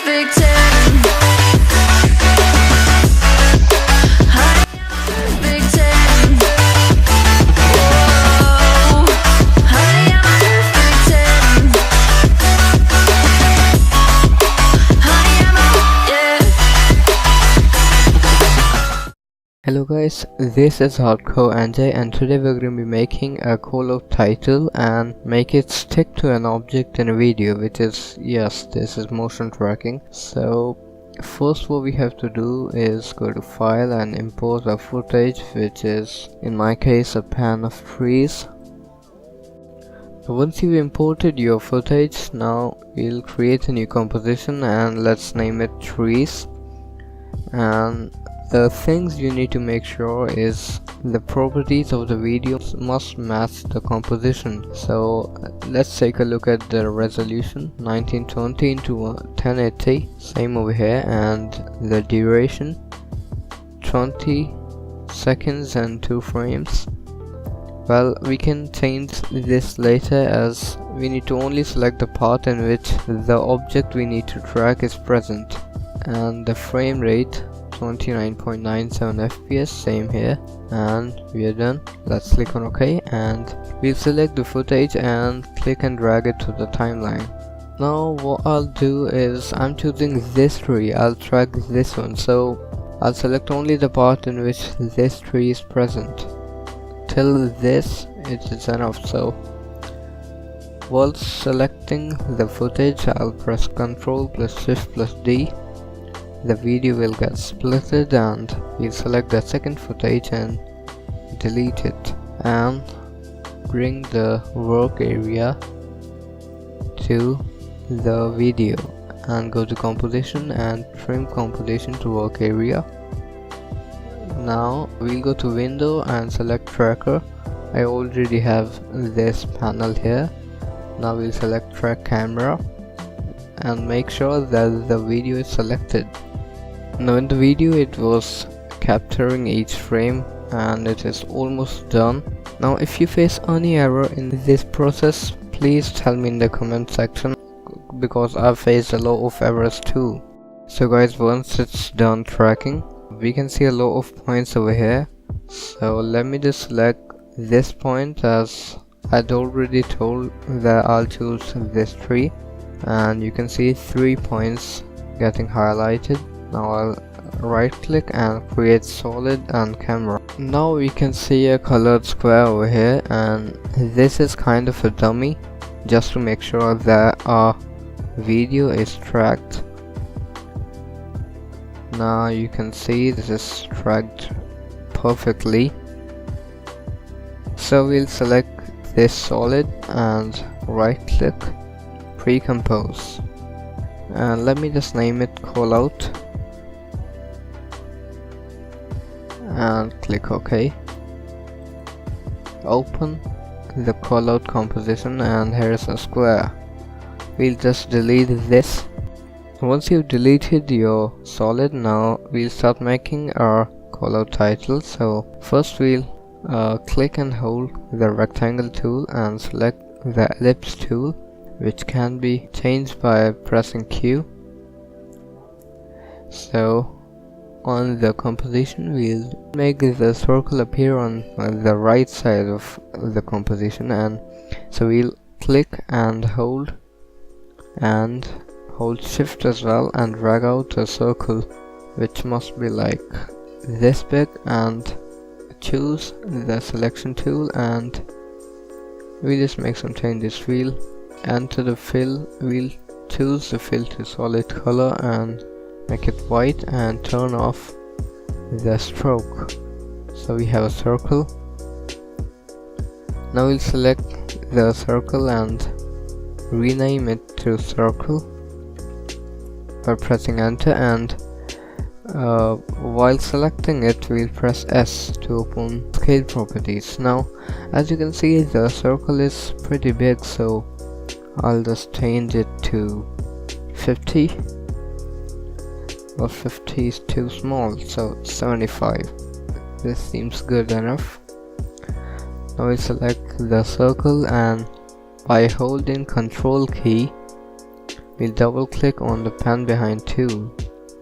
perfect 10. I am a perfect 10. Whoa, I am a perfect 10. I am a, yeah. Hello guys, this is Hardcore NJ and today we're going to be making a callout title and make it stick to an object in a video, which is, yes, this is motion tracking. So first what we have to do is go to file and import a footage, which is in my case a pan of trees. So once you've imported your footage, now we'll create a new composition and let's name it trees. And the things you need to make sure is the properties of the video must match the composition. So let's take a look at the resolution, 1920 into 1080, same over here, and the duration 20 seconds and 2 frames. Well, we can change this later as we need to only select the part in which the object we need to track is present, and the frame rate 29.97 fps, same here, and we are done. Let's click on OK and we'll select the footage and click and drag it to the timeline. Now what I'll do is I'm choosing this tree, I'll track this one, so I'll select only the part in which this tree is present. Till this it is enough. So while selecting the footage, I'll press Ctrl plus Shift plus D. The video will get splitted and we'll select the second footage and delete it and bring the work area to the video and go to composition and trim composition to work area. Now we'll go to window and select tracker. I already have this panel here. Now we'll select track camera and make sure that the video is selected. Now in the video it was capturing each frame and it is almost done. Now if you face any error in this process, please tell me in the comment section, because I've faced a lot of errors too. So guys, once it's done tracking, we can see a lot of points over here. So let me just select this point, as I'd already told that I'll choose this tree, and you can see 3 points getting highlighted. Now I'll right click and create solid and camera. Now we can see a colored square over here, and this is kind of a dummy just to make sure that our video is tracked. Now you can see this is tracked perfectly. So we'll select this solid and right click, pre-compose, and let me just name it callout and click OK. Open the callout composition and here's a square. We'll just delete this. Once you've deleted your solid, now we'll start making our callout title. So first we'll click and hold the rectangle tool and select the ellipse tool, which can be changed by pressing Q. So on the composition, we'll make the circle appear on the right side of the composition, and so we'll click and hold shift as well and drag out a circle which must be like this big, and choose the selection tool and we just make some changes. We'll enter the fill, we'll choose the fill to solid color and make it white and turn off the stroke. So we have a circle. Now we'll select the circle and rename it to circle by pressing enter, and while selecting it we'll press S to open scale properties. Now as you can see, the circle is pretty big, so I'll just change it to 50. Well, 50 is too small, so 75. This seems good enough. Now we select the circle and by holding Control key we'll double click on the pen behind tool,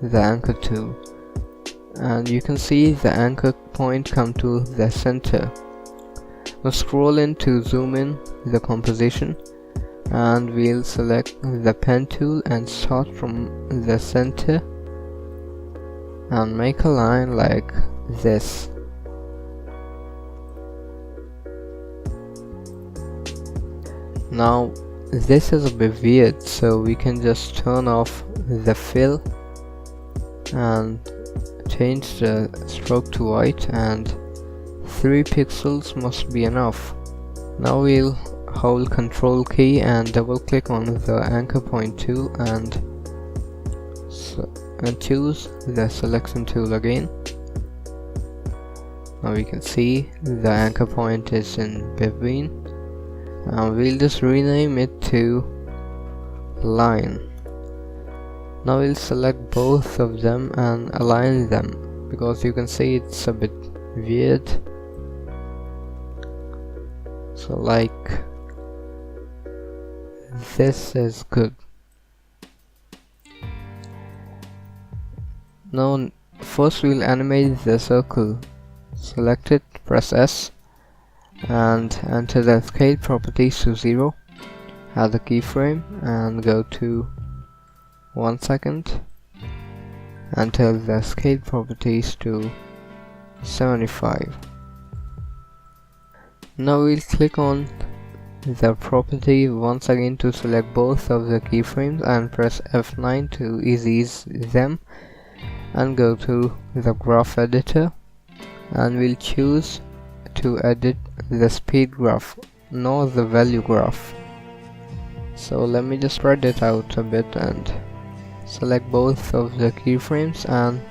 the anchor tool, and you can see the anchor point come to the center. Now scroll in to zoom in the composition, and we'll select the pen tool and start from the center and make a line like this. Now this is a bit weird, so we can just turn off the fill and change the stroke to white, and 3 pixels must be enough. Now we'll hold Ctrl key and double click on the anchor point tool and choose the selection tool again. Now we can see the anchor point is in between, and we'll just rename it to line. Now we'll select both of them and align them, because you can see it's a bit weird. So like this is good. Now first we'll animate the circle. Select it, press S, and enter the scale properties to 0. Add the keyframe and go to 1 second. Enter the scale properties to 75. Now we'll click on the property once again to select both of the keyframes and press F9 to ease them, and go to the graph editor, and we'll choose to edit the speed graph, not the value graph. So let me just spread it out a bit and select both of the keyframes, and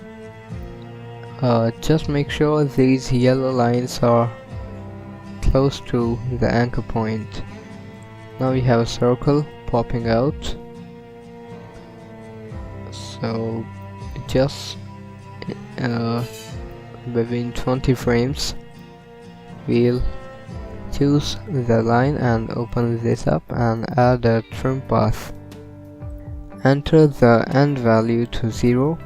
just make sure these yellow lines are close to the anchor point. Now we have a circle popping out, so just between 20 frames we'll choose the line and open this up and add a trim path. Enter the end value to 0,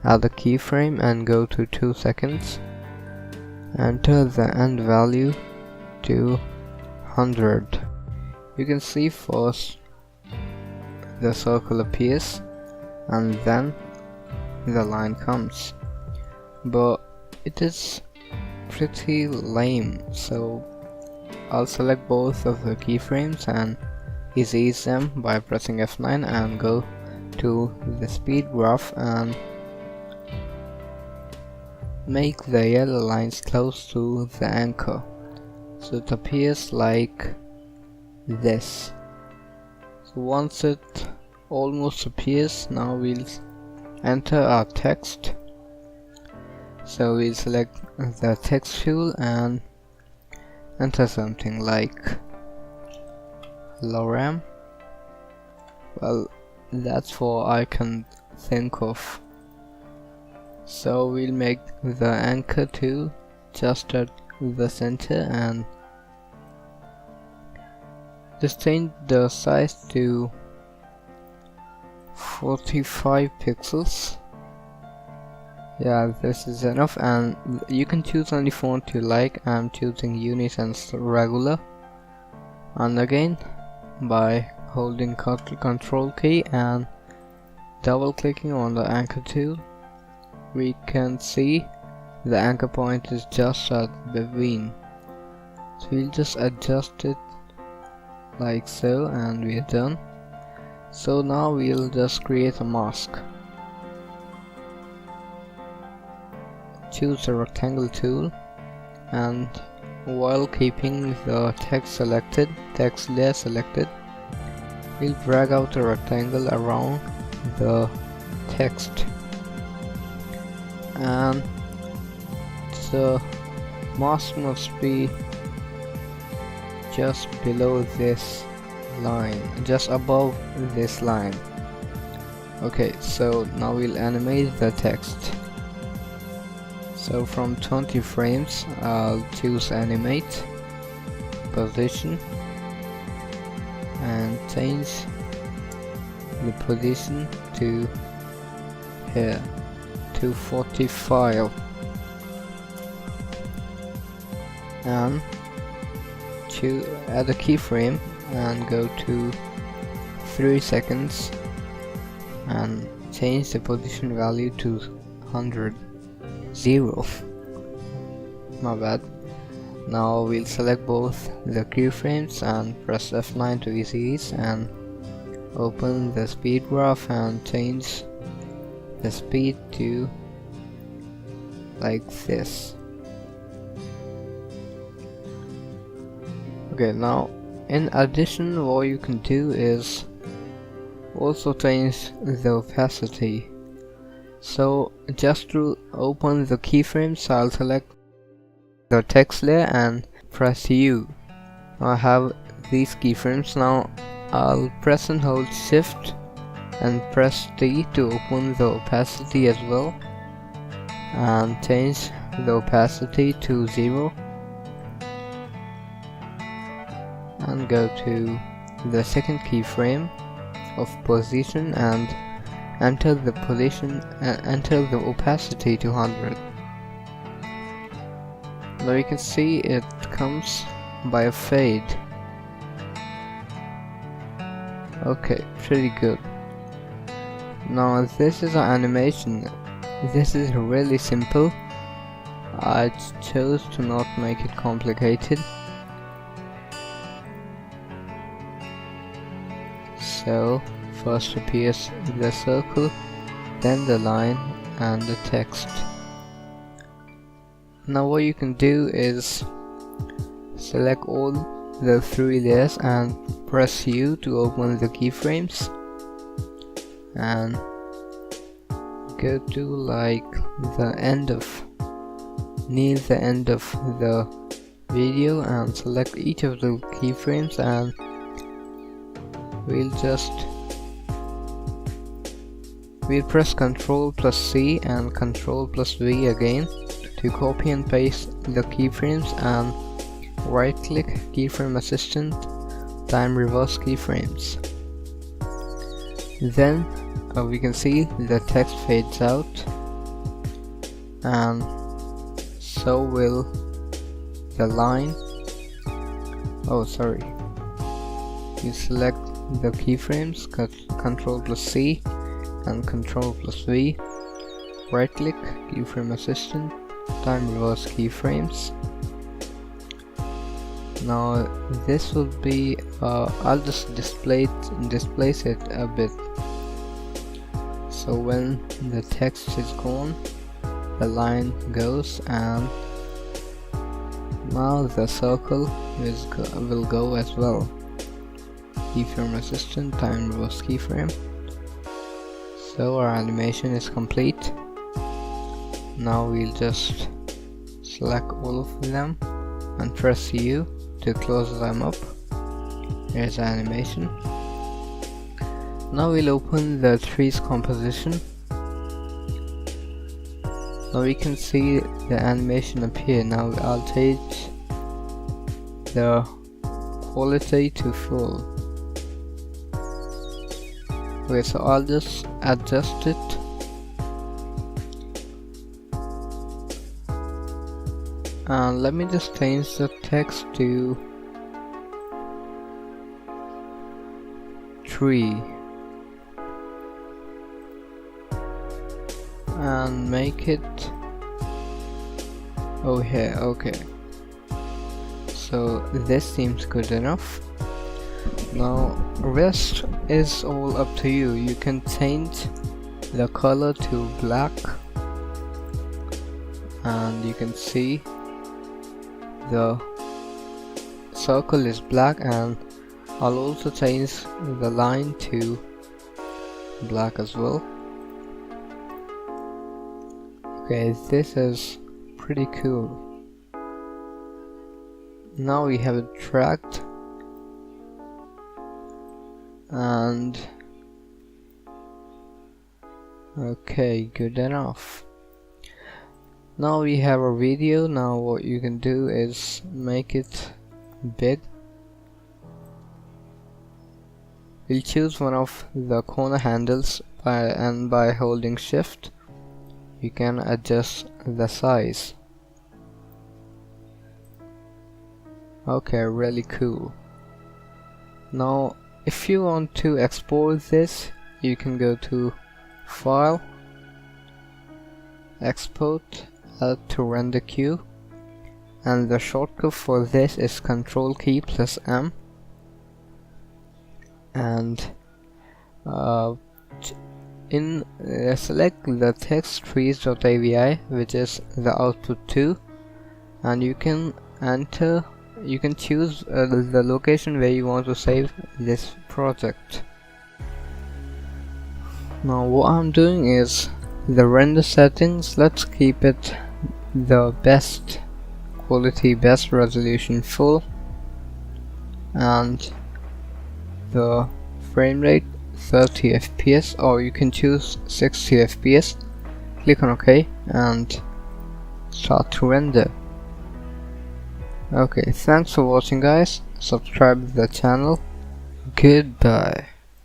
add a keyframe and go to 2 seconds. Enter the end value to 100. You can see first the circle appears and then the line comes, but it is pretty lame, so I'll select both of the keyframes and ease them by pressing F9 and go to the speed graph and make the yellow lines close to the anchor, so it appears like this. So once it almost appears, now we'll enter our text. So we'll select the text tool and enter something like Lorem. Well, that's all I can think of. So we'll make the anchor tool just at the center and just change the size to 45 pixels. Yeah, this is enough, and you can choose any font you like. I'm choosing Unisense Regular, and again by holding Control key and double clicking on the anchor tool, we can see the anchor point is just at between. So we'll just adjust it like so, and we're done. So now we'll just create a mask. Choose the rectangle tool, and while keeping the text layer selected, we'll drag out a rectangle around the text, and the mask must be just below this line, just above this line. Okay, so now we'll animate the text. So from 20 frames, I'll choose animate, position, and change the position to here, 245, and add a keyframe and go to 3 seconds and change the position value to 100. 0. My bad. Now we'll select both the keyframes and press F9 to ease and open the speed graph and change the speed to like this. Okay, now in addition what you can do is also change the opacity. So just to open the keyframes, I'll select the text layer and press U. I have these keyframes. Now I'll press and hold shift and press T to open the opacity as well and change the opacity to 0 and go to the second keyframe of position and enter the position and enter the opacity to 100. Now you can see it comes by a fade. Okay, pretty good. Now this is an animation. This is really simple. I chose to not make it complicated. So first appears the circle, then the line and the text. Now what you can do is select all the 3 layers and press U to open the keyframes and go to like the end of near the end of the video and select each of the keyframes and we'll press Ctrl plus C and Ctrl plus V again to copy and paste the keyframes and right click keyframe assistant, time reverse keyframes. Then we can see the text fades out and so will the line. Oh sorry, you select the keyframes, Ctrl plus C and Ctrl plus V, right click keyframe assistant, time reverse keyframes. Now this will be I'll just displace it a bit, so when the text is gone the line goes and now the circle will go as well. Keyframe assistant, time reverse keyframe. So our animation is complete. Now we'll just select all of them and press U to close them up. Here's the animation. Now we'll open the trees composition. Now we can see the animation appear. Now I'll change the quality to full. Okay, so I'll just adjust it. And let me just change the text to tree and make it here. Okay, so this seems good enough. Now rest is all up to you. You can change the color to black and you can see the circle is black, and I'll also change the line to black as well. Okay, this is pretty cool. Now we have it tracked and okay, good enough. Now we have our video. Now what you can do is make it big we'll choose one of the corner handles and by holding shift you can adjust the size. Okay, really cool. Now if you want to export this, you can go to File, Export, Add to Render Queue, and the shortcut for this is Control key plus M, and select the text trees.avi, which is the output 2, and you can choose the location where you want to save this project. Now what I'm doing is the render settings, let's keep it the best quality, best resolution full, and the frame rate 30 fps, or you can choose 60 fps. Click on OK and start to render. Okay, thanks for watching guys, subscribe to the channel, goodbye.